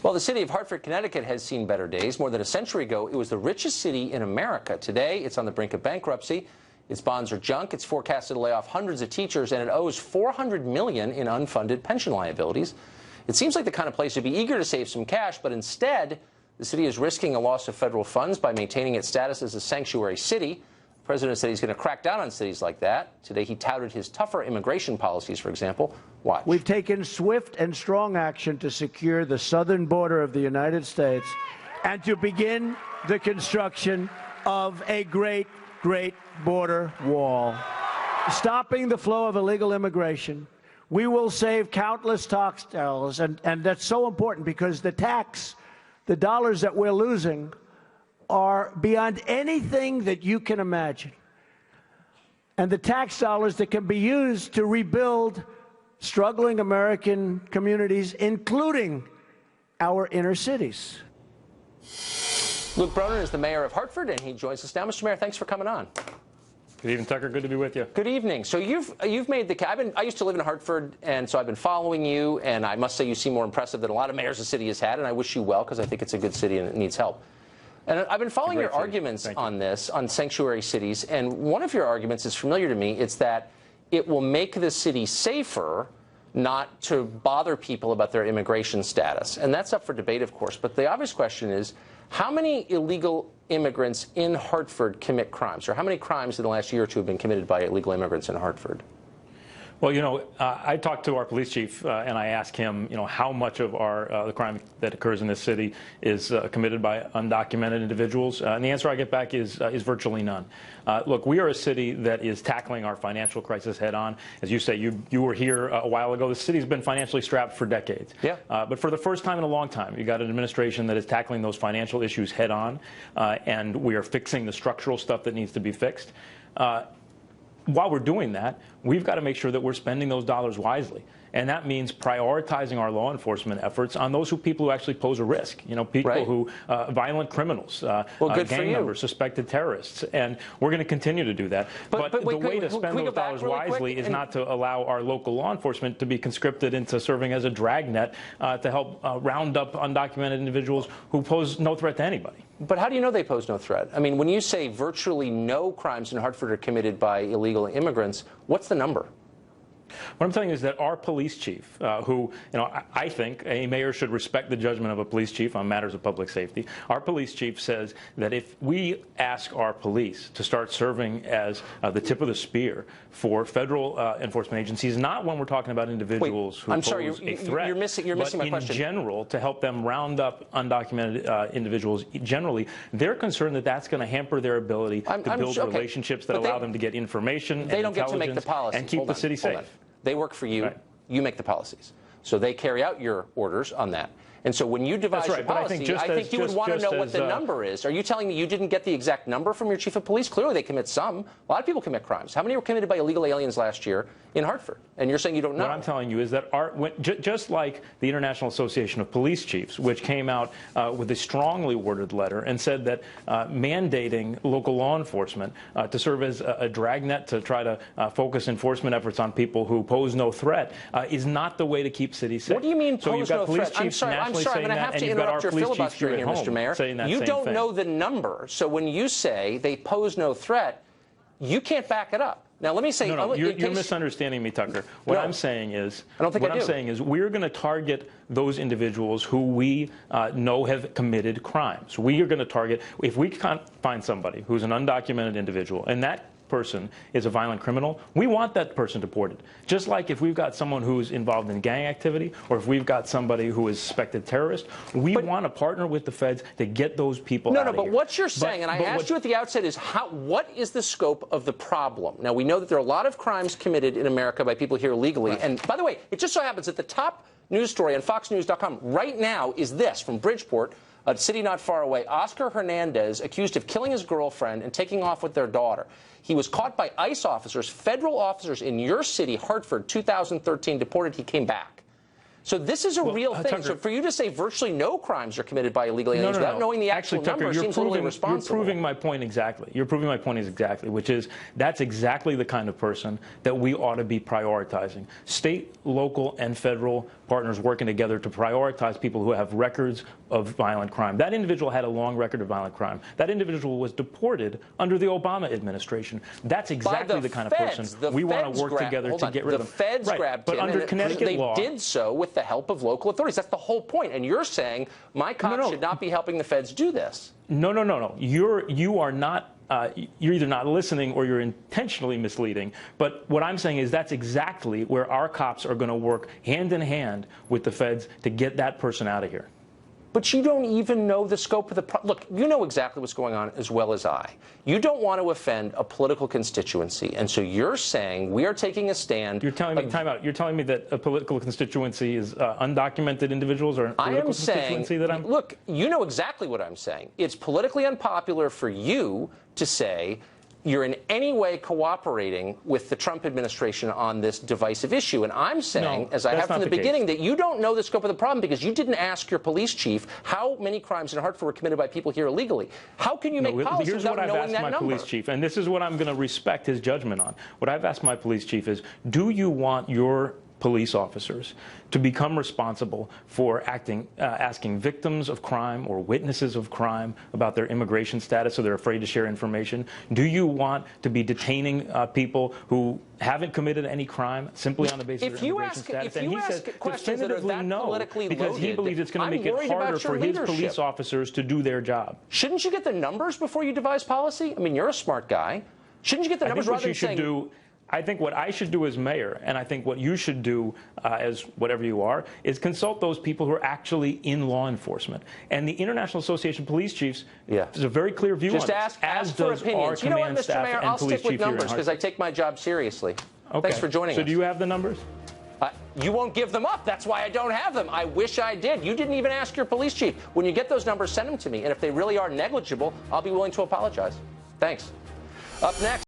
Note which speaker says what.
Speaker 1: Well, the city of Hartford, Connecticut has seen better days. More than a century ago, it was the richest city in America. Today, it's on the brink of bankruptcy. Its bonds are junk. It's forecasted to lay off hundreds of teachers, and it owes $400 million in unfunded pension liabilities. It seems like the kind of place to be eager to save some cash, but instead, the city is risking a loss of federal funds by maintaining its status as a sanctuary city. The president said he's going to crack down on cities like that. Today, he touted his tougher immigration policies, for example. Watch.
Speaker 2: We've taken swift and strong action to secure the southern border of the United States and to begin the construction of a great border wall. Stopping the flow of illegal immigration, we will save countless tax dollars, and that's so important because the dollars that we're losing are beyond anything that you can imagine. And the tax dollars that can be used to rebuild struggling American communities, including our inner cities.
Speaker 1: Luke Bronin is the mayor of Hartford, and he joins us now. Mr. Mayor, thanks for coming on.
Speaker 3: Good evening, Tucker. Good to be with you.
Speaker 1: Good evening. So you've made the. I used to live in Hartford, and so I've been following you. And I must say, you seem more impressive than a lot of mayors the city has had. And I wish you well because I think it's a good city and it needs help. And I've been following your arguments on this, on sanctuary cities. And one of your arguments is familiar to me. It's that it will make the city safer not to bother people about their immigration status. And that's up for debate, of course. But the obvious question is, how many illegal immigrants in Hartford commit crimes? Or how many crimes in the last year or two have been committed by illegal immigrants in Hartford?
Speaker 3: Well, I talked to our police chief and I asked him, how much of the crime that occurs in this city is committed by undocumented individuals. And the answer I get back is virtually none. Look, we are a city that is tackling our financial crisis head on. As you say, you were here a while ago. The city's been financially strapped for decades. Yeah. But for the first time in a long time, you got an administration that is tackling those financial issues head on, and we are fixing the structural stuff that needs to be fixed. While we're doing that, we've got to make sure that we're spending those dollars wisely. And that means prioritizing our law enforcement efforts on those people who actually pose a risk. People who, violent criminals, gang members, suspected terrorists. And we're going to continue to do that. But the way to spend those dollars wisely is not to allow our local law enforcement to be conscripted into serving as a dragnet to help round up undocumented individuals who pose no threat to anybody.
Speaker 1: But how do you know they pose no threat? I mean, when you say virtually no crimes in Hartford are committed by illegal immigrants, what's the number?
Speaker 3: What I'm telling you is that our police chief, who, I think a mayor should respect the judgment of a police chief on matters of public safety. Our police chief says that if we ask our police to start serving as the tip of the spear for federal enforcement agencies, not when we're talking about individuals who pose a threat,
Speaker 1: you're missing my question.
Speaker 3: In general, to help them round up undocumented individuals generally, they're concerned that that's going to hamper their ability to build relationships that allow them to get information
Speaker 1: and intelligence
Speaker 3: and keep the city safe.
Speaker 1: They work for you. Right. You make the policies. So they carry out your orders on that. And so when you devise your policy, I think you would want to know what the number is. Are you telling me you didn't get the exact number from your chief of police? Clearly they commit some. A lot of people commit crimes. How many were committed by illegal aliens last year in Hartford? And you're saying you don't know.
Speaker 3: What I'm telling you is that just like the International Association of Police Chiefs, which came out with a strongly worded letter and said that mandating local law enforcement to serve as a dragnet to try to focus enforcement efforts on people who pose no threat is not the way to keep cities safe.
Speaker 1: What do you mean
Speaker 3: pose no threat? I'm sorry, I'm going to have to interrupt your filibustering here, Mr. Mayor.
Speaker 1: You don't know the number. So when you say they pose no threat, you can't back it up. Now, let me say...
Speaker 3: No, you're misunderstanding me, Tucker. What I'm saying is... I'm saying is we're going to target those individuals who we know have committed crimes. We are going to target... If we can't find somebody who's an undocumented individual, and that person is a violent criminal, we want that person deported. Just like if we've got someone who's involved in gang activity, or if we've got somebody who is a suspected terrorist, we want to partner with the feds to get those people out of here.
Speaker 1: But what you're saying, and I asked you at the outset, is what is the scope of the problem? Now, we know that there are a lot of crimes committed in America by people here illegally. Right. And by the way, it just so happens that the top news story on FoxNews.com right now is this from Bridgeport, a city not far away. Oscar Hernandez accused of killing his girlfriend and taking off with their daughter. He was caught by ICE officers, federal officers in your city, Hartford, 2013, deported. He came back. So this is a real thing.
Speaker 3: Tucker,
Speaker 1: so for you to say virtually no crimes are committed by illegal aliens without knowing the actual number seems a little irresponsible.
Speaker 3: You're proving my point exactly. You're proving my point exactly, which is that's exactly the kind of person that we ought to be prioritizing. State, local, and federal partners working together to prioritize people who have records of violent crime. That individual had a long record of violent crime. That individual was deported under the Obama administration. That's exactly the kind of person we want to work together to get rid of.
Speaker 1: The feds grabbed him,
Speaker 3: but under Connecticut law,
Speaker 1: they did so with the help of local authorities. That's the whole point. And you're saying my cops should not be helping the feds do this.
Speaker 3: No. You are not. You're either not listening or you're intentionally misleading. But what I'm saying is that's exactly where our cops are going to work hand in hand with the feds to get that person out of here.
Speaker 1: But you don't even know the scope of the problem. Look, you know exactly what's going on as well as I. You don't want to offend a political constituency, and so you're saying we are taking a stand. You're telling me, time out.
Speaker 3: You're telling me that a political constituency is undocumented individuals or a political constituency that I'm...
Speaker 1: Look, you know exactly what I'm saying. It's politically unpopular for you to say you're in any way cooperating with the Trump administration on this divisive issue. And I'm saying, as I have from the beginning, that you don't know the scope of the problem because you didn't ask your police chief how many crimes in Hartford were committed by people here illegally. How can you make policy without knowing that number?
Speaker 3: Here's what I've asked my police chief, and this is what I'm going to respect his judgment on. What I've asked my police chief is, do you want your police officers to become responsible for asking victims of crime or witnesses of crime about their immigration status so they're afraid to share information? Do you want to be detaining people who haven't committed any crime simply on the basis of their immigration status?
Speaker 1: And he says definitively no,
Speaker 3: because he believes it's going to make it harder for his police officers to do their job.
Speaker 1: Shouldn't you get the numbers before you devise policy? I mean, you're a smart guy. Shouldn't you get the numbers rather than saying...
Speaker 3: I think what I should do as mayor, and I think what you should do as whatever you are, is consult those people who are actually in law enforcement. And the International Association of Police Chiefs has a very clear view on this,
Speaker 1: ask for opinions. You know what, Mr. Mayor, I'll stick with numbers because I take my job seriously.
Speaker 3: Okay.
Speaker 1: Thanks for joining us.
Speaker 3: So do you have the numbers?
Speaker 1: You won't give them up. That's why I don't have them. I wish I did. You didn't even ask your police chief. When you get those numbers, send them to me. And if they really are negligible, I'll be willing to apologize. Thanks. Up next.